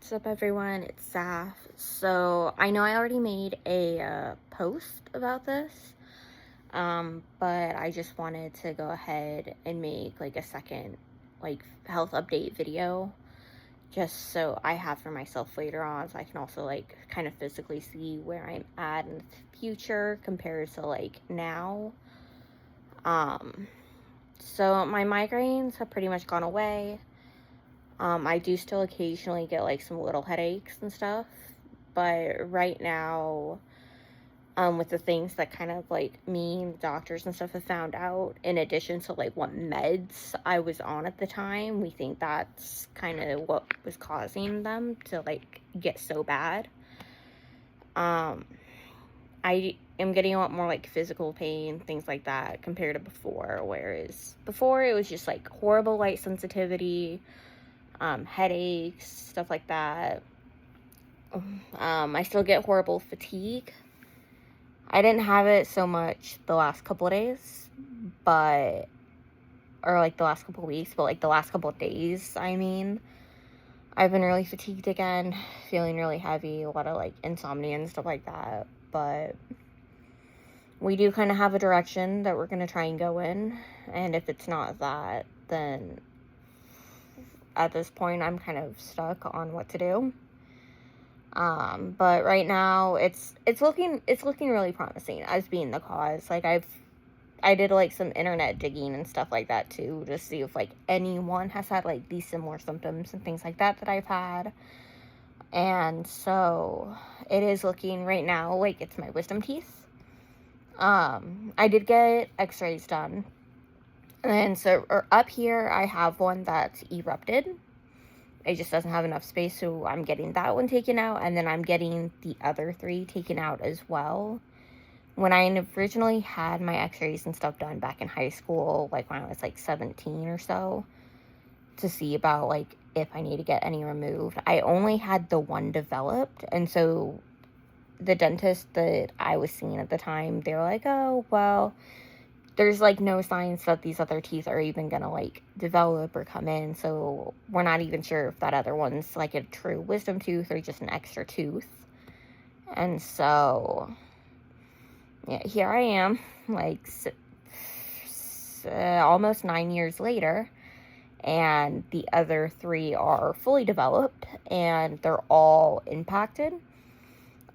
What's up, everyone? It's Saf. So, I know I already made a post about this, but I just wanted to go ahead and make like a second, like, health update video just so I have for myself later on, so I can also like kind of physically see where I'm at in the future compared to like now. Um, so my migraines have pretty much gone away. I do still occasionally get like some little headaches and stuff, but right now, with the things that kind of like me and the doctors and stuff have found out, in addition to like what meds I was on at the time, we think that's kind of what was causing them to like get so bad. I am getting a lot more like physical pain, things like that, compared to before, whereas before it was just like horrible light sensitivity, headaches, stuff like that. I still get horrible fatigue. I didn't have it so much the last couple of days, but, or like the last couple of weeks, but like the last couple of days, I mean, I've been really fatigued again, feeling really heavy, a lot of like insomnia and stuff like that, but we do kind of have a direction that we're going to try and go in, and if it's not that, then at this point, I'm kind of stuck on what to do. But right now it's looking really promising as being the cause. Like I did like some internet digging and stuff like that too, to see if like anyone has had like these similar symptoms and things like that I've had. And so it is looking right now like it's my wisdom teeth. I did get x-rays done. And so up here I have one that's erupted. It just doesn't have enough space, so I'm getting that one taken out, and then I'm getting the other 3 taken out as well. When I originally had my x-rays and stuff done back in high school, like when I was like 17 or so, to see about like if I need to get any removed, I only had the one developed, and so the dentist that I was seeing at the time, they were like, oh, well, there's like no signs that these other teeth are even gonna like develop or come in, so we're not even sure if that other one's like a true wisdom tooth or just an extra tooth. And so yeah, here I am, like almost 9 years later, and the other 3 are fully developed and they're all impacted.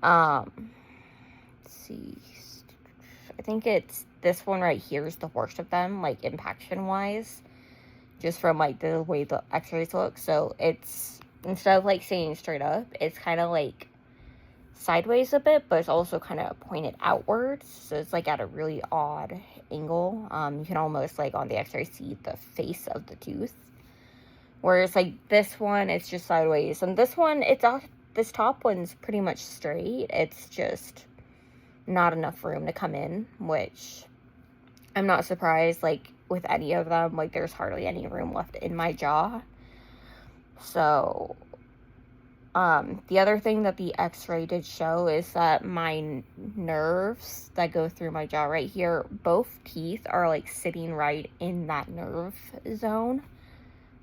Let's see, I think it's this one right here is the worst of them, like impaction wise, just from like the way the x-rays look. So it's, instead of like staying straight up, it's kind of like sideways a bit, but it's also kind of pointed outwards, so it's like at a really odd angle. You can almost like on the x-ray see the face of the tooth, whereas like this one, it's just sideways, and this one, it's off, this top one's pretty much straight. It's just not enough room to come in, which I'm not surprised, like with any of them, like there's hardly any room left in my jaw. So the other thing that the x-ray did show is that my nerves that go through my jaw right here, both teeth are like sitting right in that nerve zone.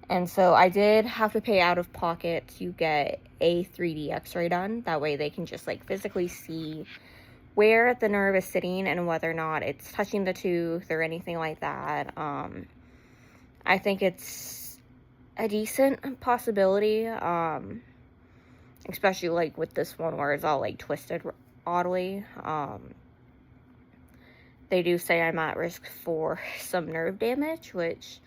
And so I did have to pay out of pocket to get a 3D x-ray done. That way they can just like physically see where the nerve is sitting and whether or not it's touching the tooth or anything like that. I think it's a decent possibility, especially like with this one where it's all like twisted oddly. They do say I'm at risk for some nerve damage, which,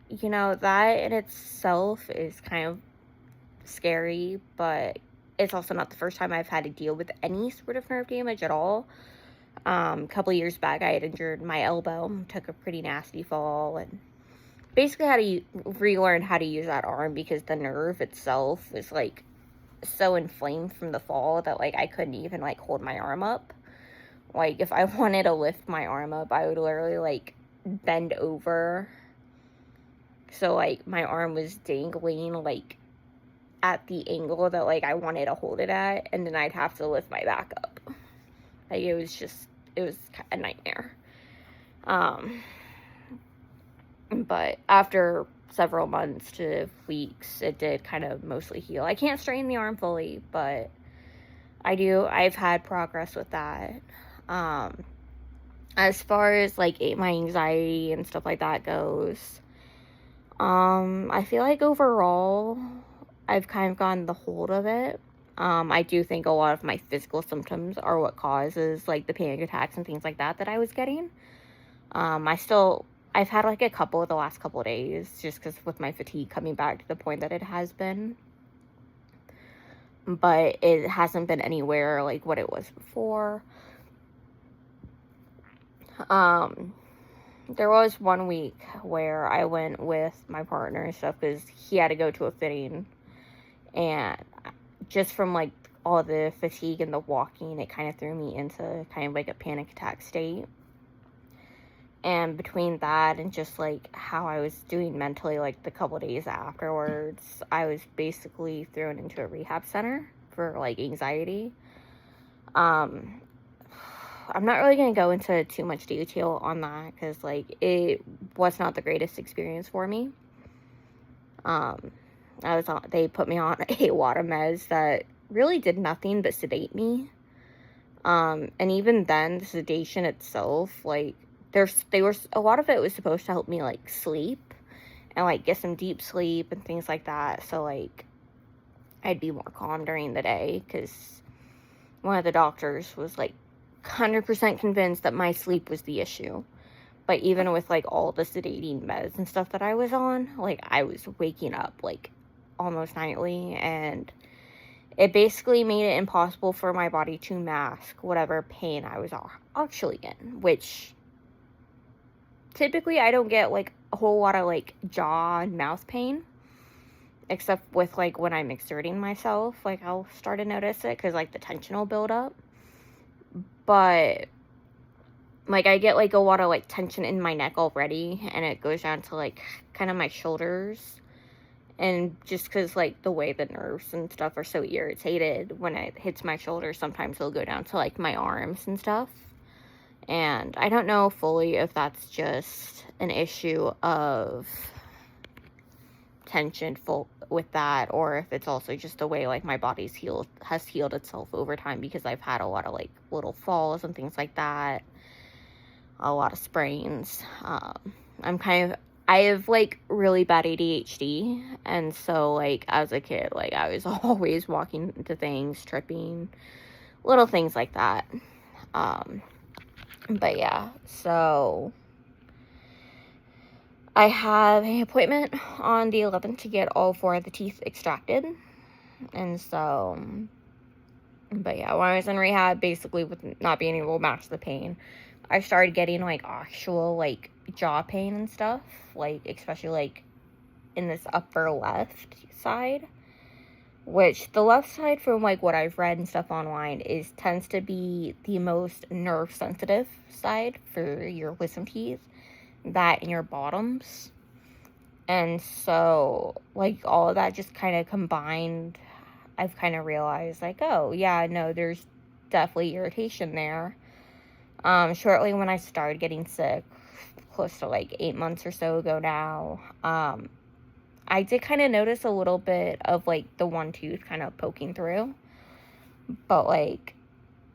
you know, that in itself is kind of scary, but it's also not the first time I've had to deal with any sort of nerve damage at all. A couple years back, I had injured my elbow, took a pretty nasty fall, and basically had to relearn how to use that arm because the nerve itself was like so inflamed from the fall that like I couldn't even like hold my arm up. Like if I wanted to lift my arm up, I would literally like bend over, so like my arm was dangling like at the angle that like I wanted to hold it at, and then I'd have to lift my back up. Like it was a nightmare. But after several months to weeks, it did kind of mostly heal. I can't straighten the arm fully, but I've had progress with that. As far as like my anxiety and stuff like that goes, I feel like overall I've kind of gotten the hold of it. I do think a lot of my physical symptoms are what causes like the panic attacks and things like that I was getting. I've had like a couple the last couple of days just because with my fatigue coming back to the point that it has been. But it hasn't been anywhere like what it was before. There was one week where I went with my partner and stuff because he had to go to a fitting, and just from like all the fatigue and the walking, it kind of threw me into kind of like a panic attack state. And between that and just like how I was doing mentally, like the couple days afterwards, I was basically thrown into a rehab center for like anxiety. I'm not really going to go into too much detail on that because like it was not the greatest experience for me. They put me on a lot of meds that really did nothing but sedate me. And even then, the sedation itself, like, a lot of it was supposed to help me, like, sleep and, like, get some deep sleep and things like that. So, like, I'd be more calm during the day because one of the doctors was, like, 100% convinced that my sleep was the issue. But even with, like, all the sedating meds and stuff that I was on, like, I was waking up, like, almost nightly, and it basically made it impossible for my body to mask whatever pain I was actually in, which typically I don't get, like, a whole lot of, like, jaw and mouth pain, except with, like, when I'm exerting myself, like, I'll start to notice it, because, like, the tension will build up, but, like, I get, like, a lot of, like, tension in my neck already, and it goes down to, like, kind of my shoulders. And just because, like, the way the nerves and stuff are so irritated, when it hits my shoulder, sometimes it'll go down to, like, my arms and stuff. And I don't know fully if that's just an issue of tension with that, or if it's also just the way, like, my body's has healed itself over time, because I've had a lot of, like, little falls and things like that. A lot of sprains. I have, like, really bad ADHD, and so, like, as a kid, like, I was always walking into things, tripping, little things like that. But yeah, so I have an appointment on the 11th to get all 4 of the teeth extracted, and so, but yeah, when I was in rehab, basically with not being able to match the pain, I started getting, like, actual, like, jaw pain and stuff, like, especially, like, in this upper left side, which the left side, from, like, what I've read and stuff online, tends to be the most nerve sensitive side for your wisdom teeth, that and your bottoms. And so, like, all of that just kind of combined, I've kind of realized, like, oh yeah, no, there's definitely irritation there. Shortly when I started getting sick, close to like 8 months or so ago now, I did kind of notice a little bit of, like, the one tooth kind of poking through, but, like,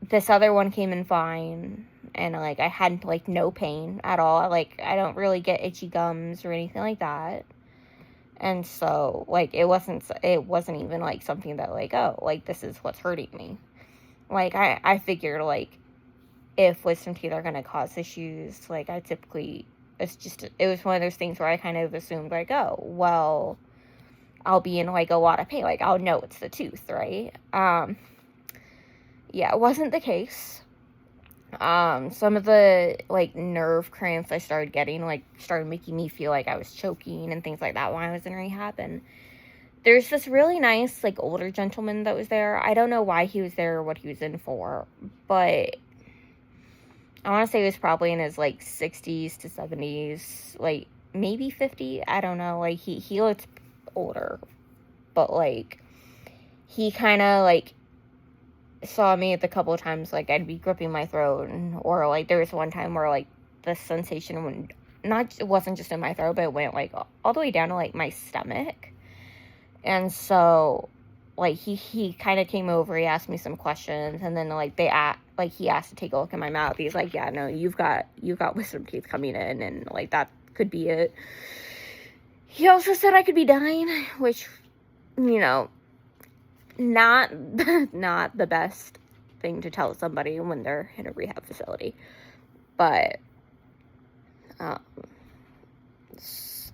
this other one came in fine, and, like, I had, like, no pain at all. Like, I don't really get itchy gums or anything like that, and so, like, it wasn't even, like, something that, like, oh, like, this is what's hurting me. Like, I figured, like, if wisdom teeth are going to cause issues, like, it was one of those things where I kind of assumed, like, oh, well, I'll be in, like, a lot of pain, like, I'll know it's the tooth, right? Yeah, it wasn't the case. Some of the, like, nerve cramps I started getting, like, started making me feel like I was choking and things like that when I was in rehab, and there's this really nice, like, older gentleman that was there. I don't know why he was there or what he was in for, but I want to say he was probably in his, like, 60s to 70s, like, maybe 50, I don't know, like, he looked older, but, like, he kind of, like, saw me the couple of times, like, I'd be gripping my throat, or, like, there was one time where, like, the sensation it wasn't just in my throat, but it went like all the way down to like my stomach. And so like he kind of came over, he asked me some questions, and then like he asked to take a look at my mouth. He's like, yeah, no, you've got wisdom teeth coming in, and like that could be it. He also said I could be dying, which, you know, not the best thing to tell somebody when they're in a rehab facility. But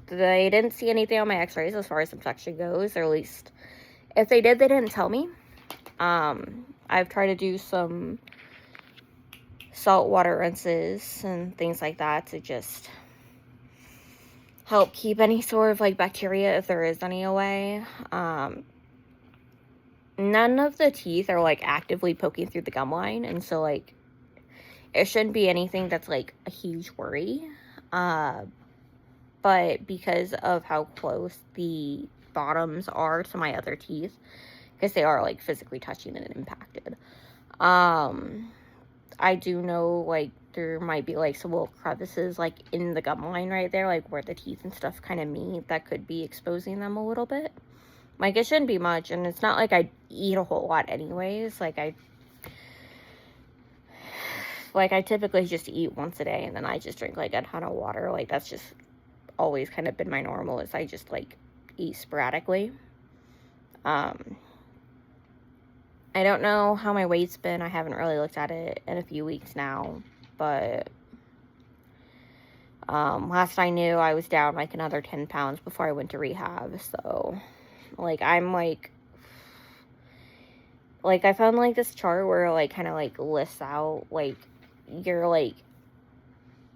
they didn't see anything on my x-rays as far as infection goes, or at least if they did, they didn't tell me. I've tried to do some saltwater rinses and things like that to just help keep any sort of like bacteria, if there is any, away. None of the teeth are like actively poking through the gum line, and so like it shouldn't be anything that's like a huge worry. But because of how close the bottoms are to my other teeth, because they are like physically touching and impacted, I do know like there might be like some little crevices like in the gum line right there, like where the teeth and stuff kind of meet, that could be exposing them a little bit. Like, it shouldn't be much, and it's not like I eat a whole lot anyways. Like I typically just eat once a day, and then I just drink like a ton of water. Like, that's just always kind of been my normal, is I just like eat sporadically. I don't know how my weight's been. I haven't really looked at it in a few weeks now, but last I knew, I was down like another 10 pounds before I went to rehab. So like I'm like I found like this chart where like kind of like lists out like your like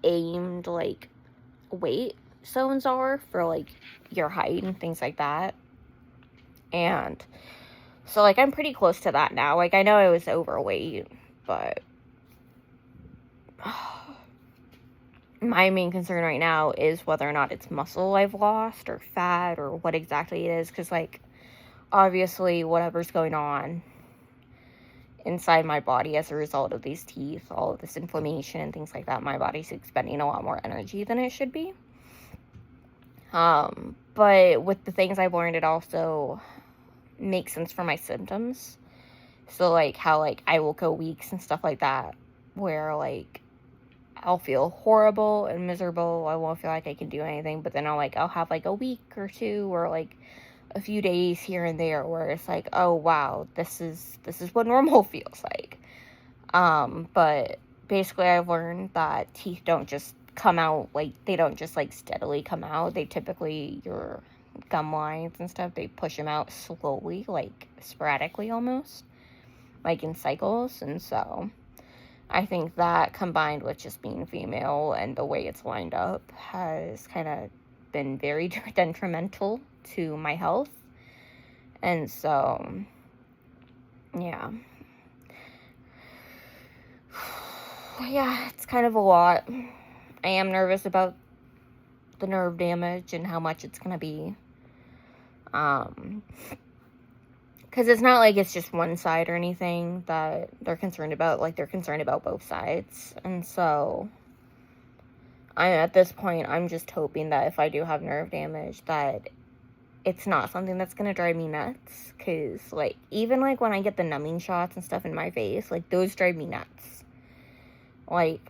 aimed like weight zones are for like your height and things like that. And so like I'm pretty close to that now. Like I know I was overweight, but my main concern right now is whether or not it's muscle I've lost or fat or what exactly it is, because like obviously whatever's going on inside my body as a result of these teeth, all of this inflammation and things like that, my body's expending a lot more energy than it should be. But with the things I've learned, it also makes sense for my symptoms. So like how like I will go weeks and stuff like that where like I'll feel horrible and miserable. I won't feel like I can do anything, but then I'll have like a week or two or like a few days here and there where it's like, oh wow, this is what normal feels like. But basically I've learned that teeth don't just come out, like they don't just like steadily come out. They typically, your gum lines and stuff, they push them out slowly, like sporadically almost, like in cycles. And so I think that combined with just being female and the way it's lined up has kind of been very detrimental to my health. And so, yeah. Yeah, it's kind of a lot. I am nervous about the nerve damage and how much it's going to be. Because it's not like it's just one side or anything that they're concerned about. Like, they're concerned about both sides. And so, at this point, I'm just hoping that if I do have nerve damage, that it's not something that's going to drive me nuts. Because, like, even, like, when I get the numbing shots and stuff in my face, like, those drive me nuts. Like,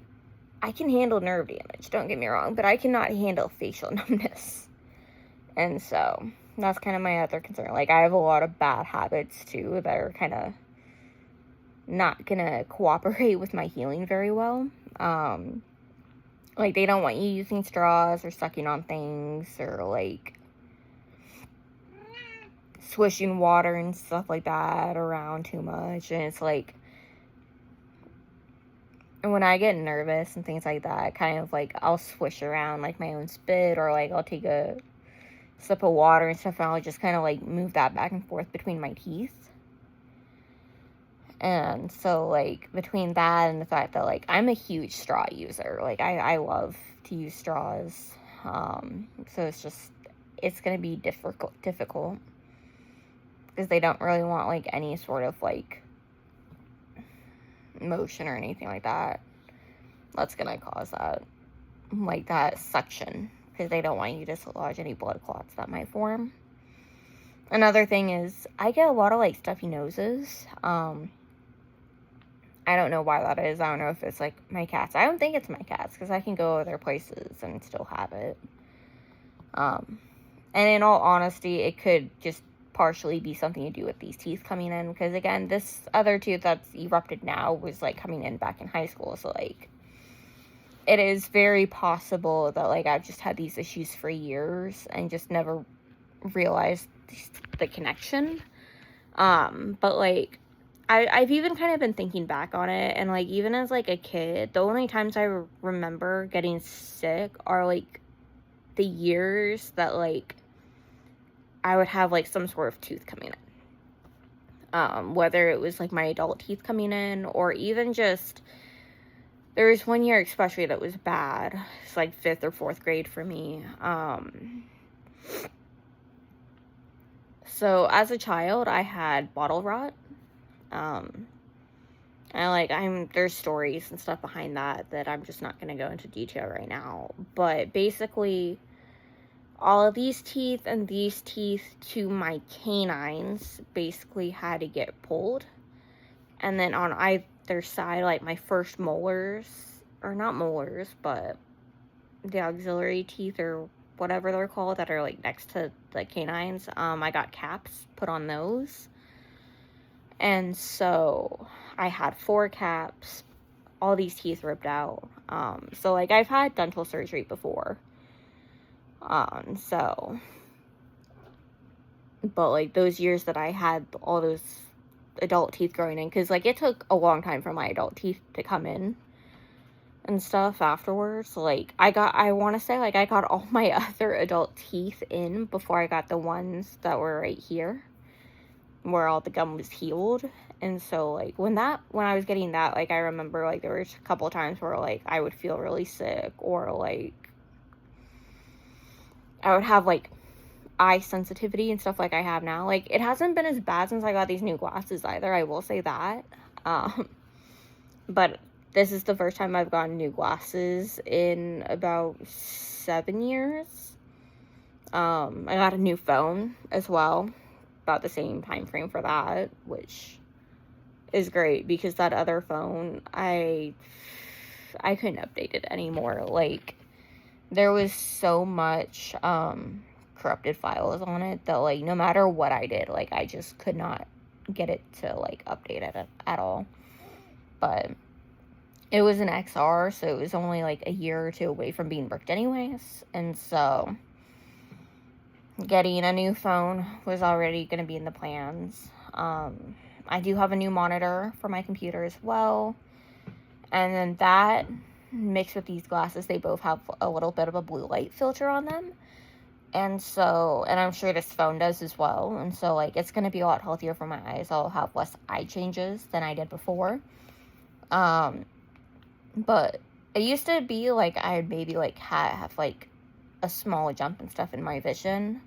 I can handle nerve damage, don't get me wrong, but I cannot handle facial numbness. And so, that's kind of my other concern. Like, I have a lot of bad habits, too, that are kind of not gonna cooperate with my healing very well. Like, they don't want you using straws or sucking on things or, like, swishing water and stuff like that around too much. And it's like, and when I get nervous and things like that, kind of like I'll swish around like my own spit, or like I'll take a sip of water and stuff, and I'll just kind of like move that back and forth between my teeth. And so like between that and the fact that like I'm a huge straw user, like I love to use straws, so it's gonna be difficult because they don't really want like any sort of like motion or anything like that that's gonna cause that. like that suction, because they don't want you to dislodge any blood clots that might form. Another thing is, I get a lot of, like, stuffy noses. I don't know why that is. I don't know if it's, like, my cats. I don't think it's my cats, because I can go other places and still have it. And in all honesty, it could just partially be something to do with these teeth coming in, because, again, this other tooth that's erupted now was, like, coming in back in high school, so, like, it is very possible that, like, I've just had these issues for years and just never realized the connection. But, like, I've even kind of been thinking back on it, and, like, even as, like, a kid, the only times I remember getting sick are, like, the years that, like, I would have, like, some sort of tooth coming in. Whether it was, like, my adult teeth coming in, or even just, there was one year especially that was bad. It's, like, 5th or 4th grade for me. So, as a child, I had bottle rot. And, like, there's stories and stuff behind that I'm just not going to go into detail right now. But basically, all of these teeth and these teeth to my canines basically had to get pulled. And then on either side, like, my first molars, or not molars, but the auxiliary teeth, or whatever they're called, that are, like, next to the canines, I got caps put on those. And so I had 4 caps, all these teeth ripped out. So, like, I've had dental surgery before. So, but, like, those years that I had all those adult teeth growing in, because, like, it took a long time for my adult teeth to come in and stuff afterwards. Like, I want to say, like, I got all my other adult teeth in before I got the ones that were right here, where all the gum was healed. And so, like, when I was getting that, like, I remember, like, there was a couple of times where, like, I would feel really sick, or, like, I would have, like, eye sensitivity and stuff like I have now. Like, it hasn't been as bad since I got these new glasses either, I will say that. But this is the first time I've gotten new glasses in about 7 years. I got a new phone as well, about the same time frame for that, which is great, because that other phone, I couldn't update it anymore. Like, there was so much corrupted files on it that, like, no matter what I did, like, I just could not get it to, like, update it at all. But it was an XR, so it was only, like, a year or 2 away from being bricked anyways. And so getting a new phone was already going to be in the plans. I do have a new monitor for my computer as well. And then that, mixed with these glasses, they both have a little bit of a blue light filter on them. And so, and I'm sure this phone does as well. And so, like, it's going to be a lot healthier for my eyes. I'll have less eye changes than I did before. But it used to be, like, I'd maybe, like, have, like, a small jump and stuff in my vision.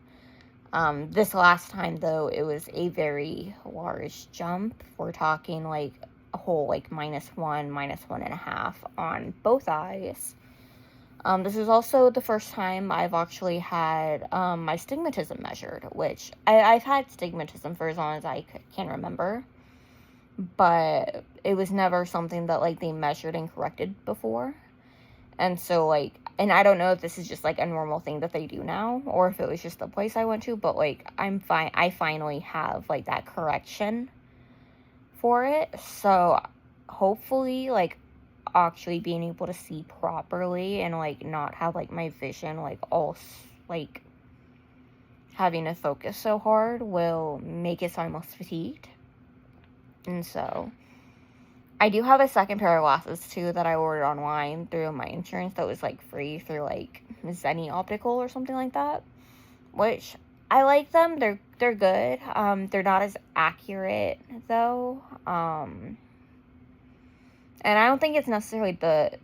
This last time, though, it was a very large jump. We're talking, like, a whole, like, -1, -1.5 on both eyes. This is also the first time I've actually had my stigmatism measured, which I've had stigmatism for as long as I can remember, but it was never something that, like, they measured and corrected before. And so, like, and I don't know if this is just, like, a normal thing that they do now, or if it was just the place I went to, but, like, I finally have, like, that correction for it. So hopefully, like, actually being able to see properly and, like, not have, like, my vision, like, all, like, having to focus so hard will make it so I'm less fatigued. And so I do have a second pair of glasses too that I ordered online through my insurance that was, like, free through, like, Zenni Optical or something like that, which I like them. They're good. They're not as accurate though. And I don't think it's necessarily the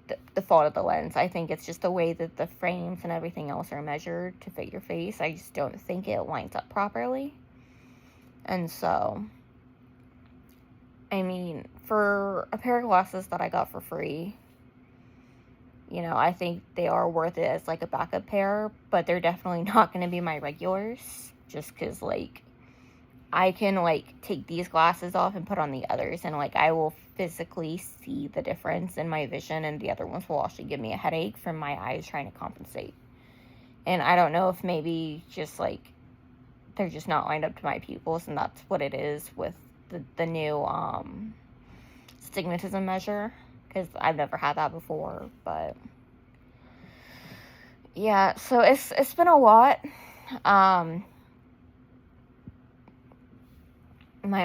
fault of the lens. I think it's just the way that the frames and everything else are measured to fit your face. I just don't think it lines up properly. And so, I mean, for a pair of glasses that I got for free, you know, I think they are worth it as, like, a backup pair, but they're definitely not going to be my regulars, just because, like, I can, like, take these glasses off and put on the others, and, like, I will physically see the difference in my vision, and the other ones will actually give me a headache from my eyes trying to compensate. And I don't know if maybe just, like, they're just not lined up to my pupils, and that's what it is with the new, stigmatism measure, because I've never had that before, but yeah, so it's been a lot. My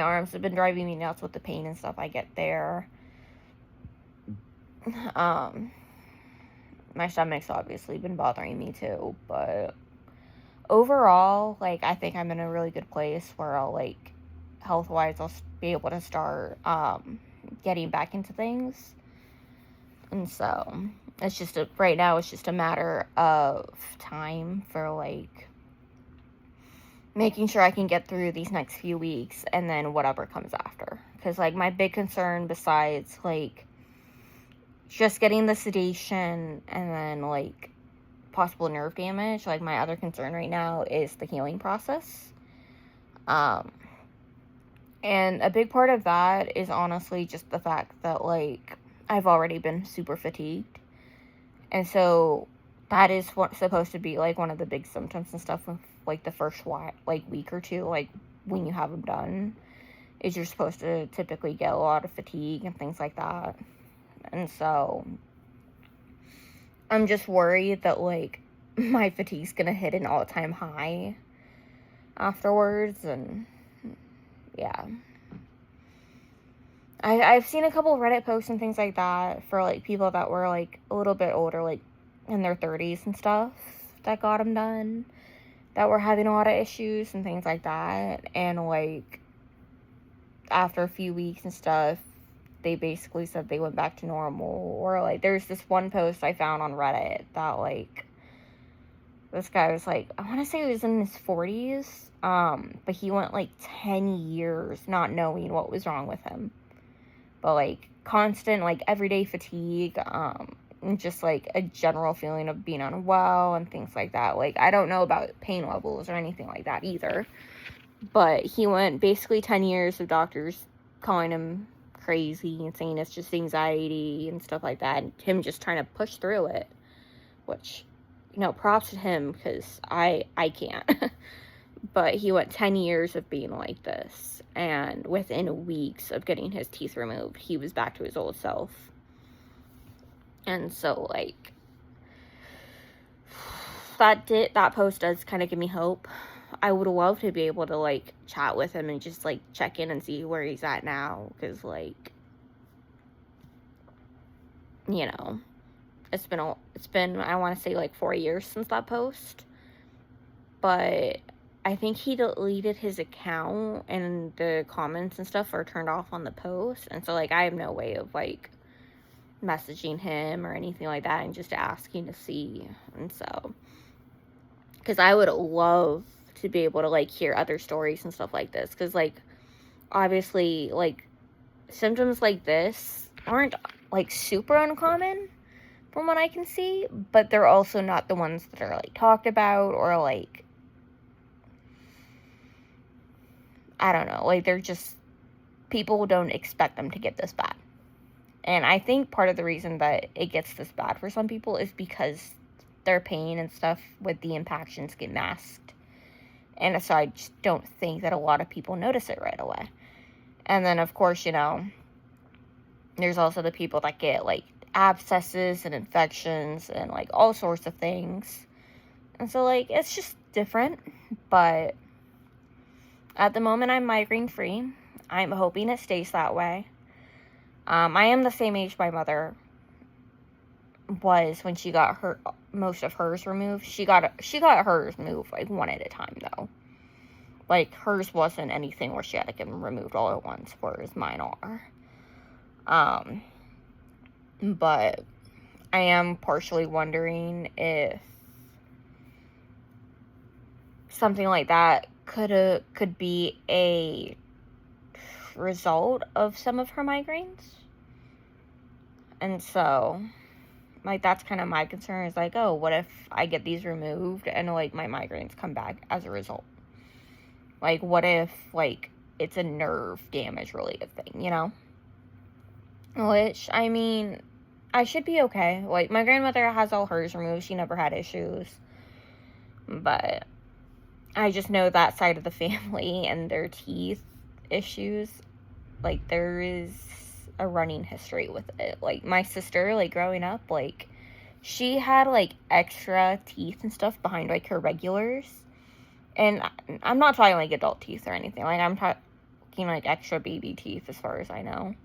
arms have been driving me nuts with the pain and stuff I get there. My stomach's obviously been bothering me too, but overall, like, I think I'm in a really good place where I'll, like, health-wise, I'll be able to start, getting back into things. And so, it's just right now, it's just a matter of time for, like, making sure I can get through these next few weeks and then whatever comes after. Because, like, my big concern besides, like, just getting the sedation and then, like, possible nerve damage, like, my other concern right now is the healing process. And a big part of that is honestly just the fact that, like, I've already been super fatigued. And so that is what's supposed to be, like, one of the big symptoms and stuff of, like, the first, like, week or two, like, when you have them done, is you're supposed to typically get a lot of fatigue and things like that. And so I'm just worried that, like, my fatigue's gonna hit an all-time high afterwards, and yeah. I've seen a couple of Reddit posts and things like that for, like, people that were, like, a little bit older, like, in their 30s and stuff, that got them done, that were having a lot of issues and things like that, and, like, after a few weeks and stuff, they basically said they went back to normal. Or, like, there's this one post I found on Reddit that, like, this guy was, like, I want to say he was in his 40s, but he went, like, 10 years not knowing what was wrong with him. But, like, constant, like, everyday fatigue, and just, like, a general feeling of being unwell and things like that. Like, I don't know about pain levels or anything like that either. But he went basically 10 years of doctors calling him crazy and saying it's just anxiety and stuff like that. And him just trying to push through it. Which, you know, props to him, because I can't. But he went 10 years of being like this, and within weeks of getting his teeth removed, he was back to his old self. And so, like, that post does kind of give me hope. I would love to be able to, like, chat with him and just, like, check in and see where he's at now, because, like, you know, it's been, I want to say, like, 4 years since that post, but I think he deleted his account, and the comments and stuff are turned off on the post, and so, like, I have no way of, like, messaging him or anything like that and just asking to see. And so, because I would love to be able to, like, hear other stories and stuff like this, because, like, obviously, like, symptoms like this aren't, like, super uncommon from what I can see, but they're also not the ones that are, like, talked about, or, like, I don't know, like, they're just, people don't expect them to get this bad. And I think part of the reason that it gets this bad for some people is because their pain and stuff with the impactions get masked. And so I just don't think that a lot of people notice it right away. And then, of course, you know, there's also the people that get, like, abscesses and infections and, like, all sorts of things. And so, like, it's just different. But at the moment, I'm migraine-free. I'm hoping it stays that way. I am the same age my mother was when she got most of hers removed. She got hers removed, like, one at a time, though. Like, hers wasn't anything where she had to get them removed all at once, whereas mine are. But I am partially wondering if something like that could be a result of some of her migraines. And so Like, that's kind of my concern, is like, oh, what if I get these removed and, like, my migraines come back as a result? Like, what if, like, it's a nerve damage related thing, you know? Which, I mean, I should be okay. Like, my grandmother has all hers removed. She never had issues. But I just know that side of the family and their teeth issues. Like, there is a running history with it. Like, my sister, like, growing up, like, she had, like, extra teeth and stuff behind, like, her regulars. And I'm not talking, like, adult teeth or anything. Like, I'm talking, like, extra baby teeth as far as I know.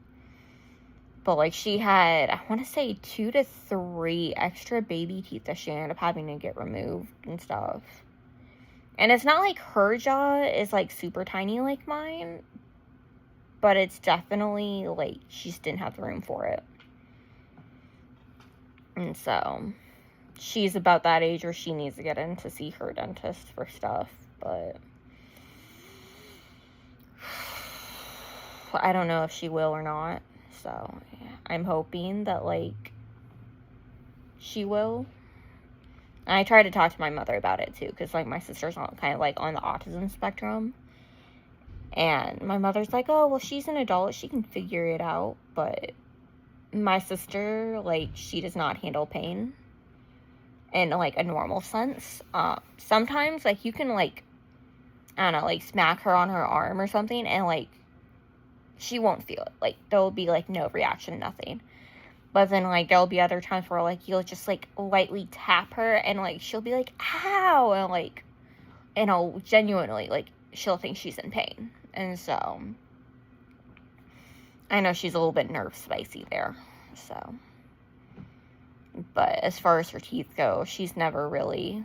But, like, she had, I want to say 2 to 3 extra baby teeth that she ended up having to get removed and stuff. And it's not like her jaw is, like, super tiny like mine. But it's definitely, like, she just didn't have the room for it. And so, she's about that age where she needs to get in to see her dentist for stuff. But I don't know if she will or not. So, yeah, I'm hoping that, like, she will. And I tried to talk to my mother about it, too. Because, like, my sister's kind of, like, on the autism spectrum. And my mother's like, oh, well, she's an adult. She can figure it out. But my sister, like, she does not handle pain in, like, a normal sense. Sometimes, like, you can, like, I don't know, like, smack her on her arm or something, and, like, she won't feel it. Like, there'll be, like, no reaction, nothing. But then, like, there'll be other times where, like, you'll just, like, lightly tap her, and, like, she'll be like, ow! And, like, and I'll genuinely, like, she'll think she's in pain. And so, I know she's a little bit nerve spicy there. So, but as far as her teeth go, she's never really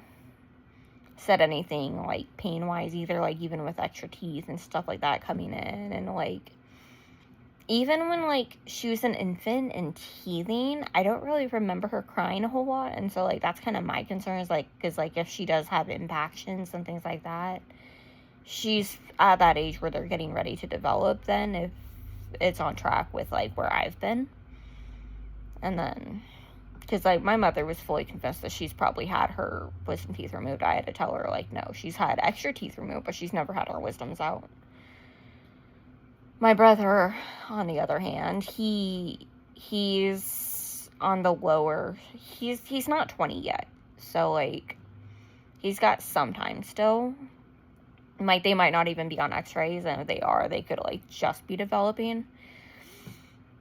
said anything, like, pain-wise either, like, even with extra teeth and stuff like that coming in, and, like, even when, like, she was an infant and teething, I don't really remember her crying a whole lot, and so, like, that's kind of my concern, is, like, because, like, if she does have impactions and things like that, she's at that age where they're getting ready to develop then, if it's on track with, like, where I've been. And then, because, like, my mother was fully convinced that she's probably had her wisdom teeth removed. I had to tell her, like, no, she's had extra teeth removed, but she's never had her wisdoms out. My brother, on the other hand, he's on the lower, he's not 20 yet. So, like, he's got some time still. Like, they might not even be on x-rays, and if they are, they could, like, just be developing.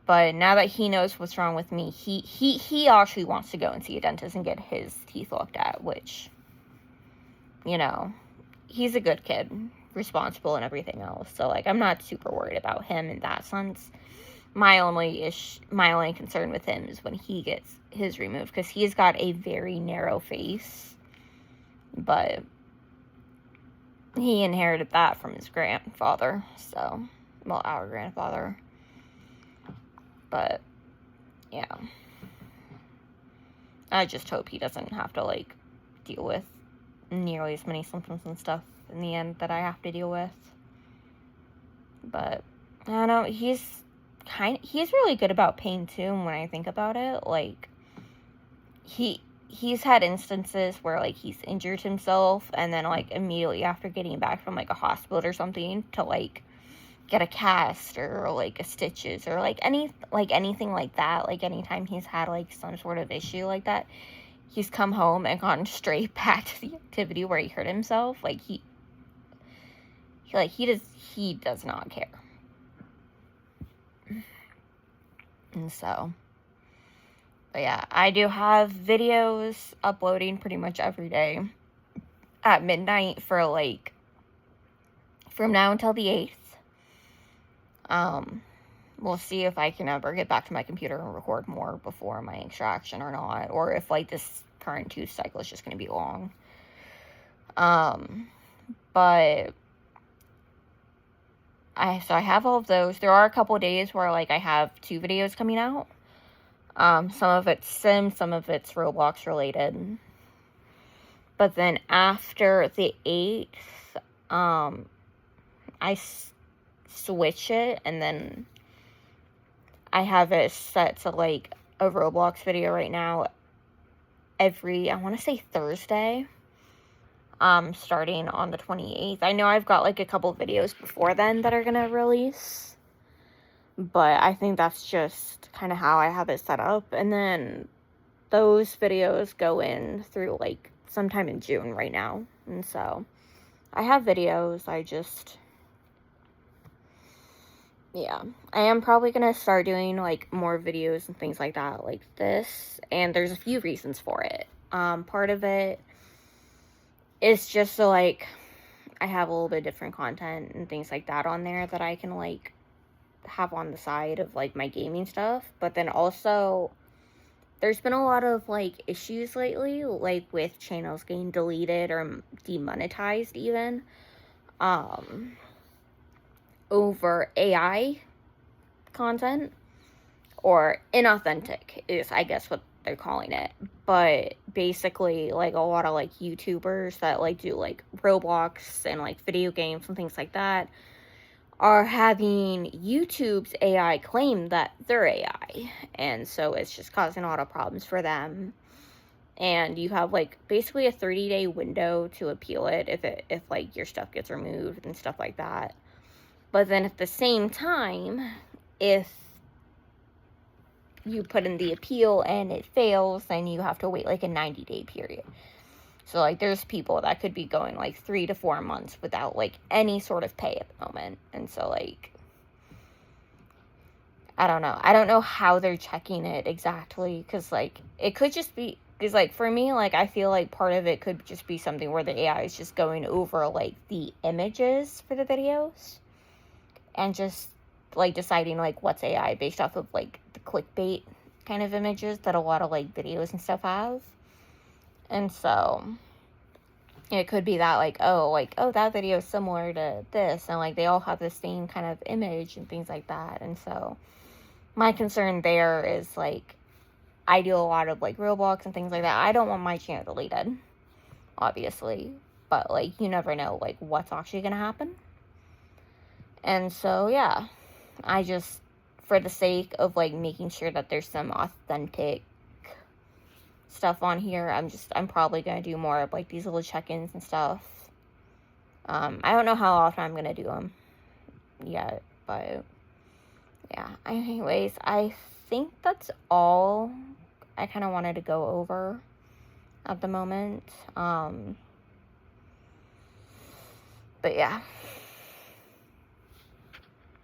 But now that he knows what's wrong with me, he actually wants to go and see a dentist and get his teeth looked at, which, you know, he's a good kid, responsible and everything else. So, like, I'm not super worried about him in that sense. My only concern with him is when he gets his removed, because he's got a very narrow face. But he inherited that from his grandfather, so, well, our grandfather. But, yeah. I just hope he doesn't have to, like, deal with nearly as many symptoms and stuff in the end that I have to deal with. But, I don't know, he's really good about pain, too, when I think about it. Like, he's had instances where, like, he's injured himself, and then, like, immediately after getting back from, like, a hospital or something, to, like, get a cast or, like, a stitches or, like, anything like that. Like, anytime he's had, like, some sort of issue like that, he's come home and gone straight back to the activity where he hurt himself. Like, he does not care. And so, but yeah, I do have videos uploading pretty much every day at midnight for, like, from now until the 8th. We'll see if I can ever get back to my computer and record more before my extraction or not, or if, like, this current tooth cycle is just going to be long. But I have all of those. There are a couple of days where, like, I have 2 videos coming out. Some of it's Sims, some of it's Roblox related. But then after the 8th, I switch it, and then I have it set to, like, a Roblox video right now every, I want to say Thursday, starting on the 28th. I know I've got like a couple videos before then that are going to release, but I think that's just kind of how I have it set up. And then those videos go in through like sometime in June right now. And so I have videos. Yeah, I am probably going to start doing like more videos and things like that, like this. And there's a few reasons for it. Part of it is just so like I have a little bit different content and things like that on there that I can like have on the side of like my gaming stuff. But then also there's been a lot of like issues lately, like with channels getting deleted or demonetized even, over AI content, or inauthentic is I guess what they're calling it. But basically like a lot of like YouTubers that like do like Roblox and like video games and things like that are having YouTube's AI claim that they're AI, and so it's just causing a lot of problems for them. And you have like basically a 30-day window to appeal it if like your stuff gets removed and stuff like that. But then at the same time, if you put in the appeal and it fails, then you have to wait like a 90-day period. So like there's people that could be going like 3 to 4 months without like any sort of pay at the moment. And so like I don't know how they're checking it exactly, because like it could just be, because like for me, like I feel like part of it could just be something where the AI is just going over like the images for the videos and just like deciding like what's AI based off of like the clickbait kind of images that a lot of like videos and stuff have. And so it could be that like, oh, that video is similar to this, and like they all have the same kind of image and things like that. And so my concern there is like, I do a lot of like Roblox and things like that. I don't want my channel deleted, obviously, but like you never know like what's actually gonna happen. And so yeah, I just, for the sake of like making sure that there's some authentic stuff on here, I'm probably gonna do more of like these little check-ins and stuff. I don't know how often I'm gonna do them yet, but yeah. Anyways, I think that's all I kind of wanted to go over at the moment. But yeah,